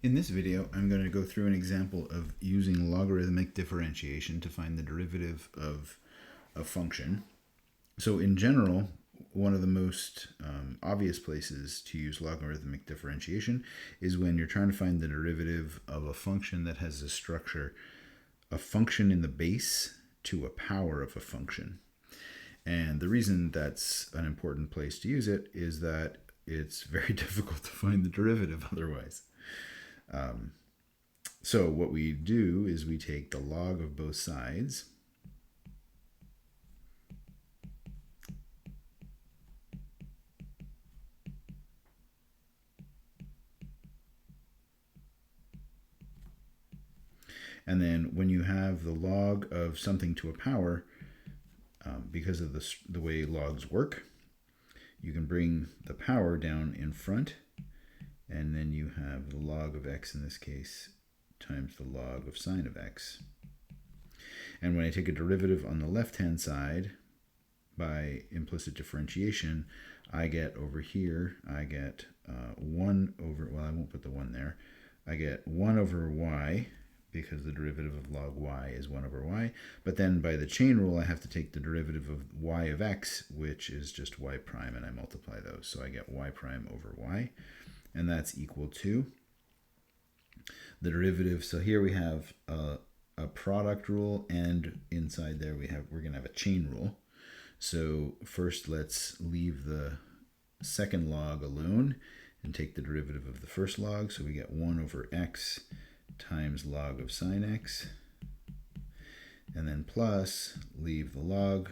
In this video, I'm going to go through an example of using logarithmic differentiation to find the derivative of a function. So in general, one of the most obvious places to use logarithmic differentiation is when you're trying to find the derivative of a function that has a structure, a function in the base to a power of a function. And the reason that's an important place to use it is that it's very difficult to find the derivative otherwise. So what we do is we take the log of both sides, and then when you have the log of something to a power, because of the way logs work, you can bring the power down in front, and then you have the log of x in this case times the log of sine of x. And when I take a derivative on the left-hand side by implicit differentiation, I get over here, I get 1 over, well, I won't put the 1 there. I get 1 over y, because the derivative of log y is 1 over y. But then by the chain rule, I have to take the derivative of y of x, which is just y prime, and I multiply those. So I get y prime over y, and that's equal to the derivative. So here we have a product rule, and inside there we're going to have a chain rule. So first let's leave the second log alone and take the derivative of the first log. So we get 1 over x times log of sine x, and then plus leave the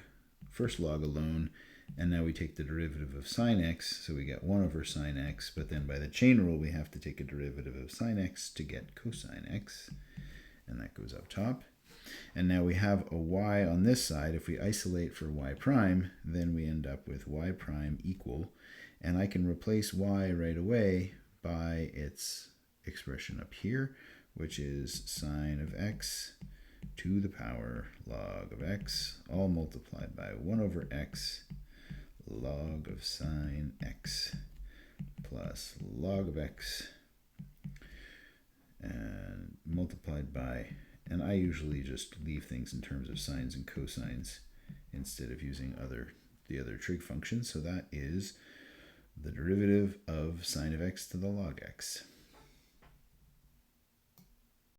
first log alone, and now we take the derivative of sine x, so we get 1 over sine x, but then by the chain rule we have to take a derivative of sine x to get cosine x, and that goes up top. And now we have a y on this side. If we isolate for y prime, then we end up with y prime equal, and I can replace y right away by its expression up here, which is sine of x to the power log of x, all multiplied by 1 over x log of sine x plus log of x, and multiplied by, and I usually just leave things in terms of sines and cosines instead of using the other trig functions. So that is the derivative of sine of x to the log x.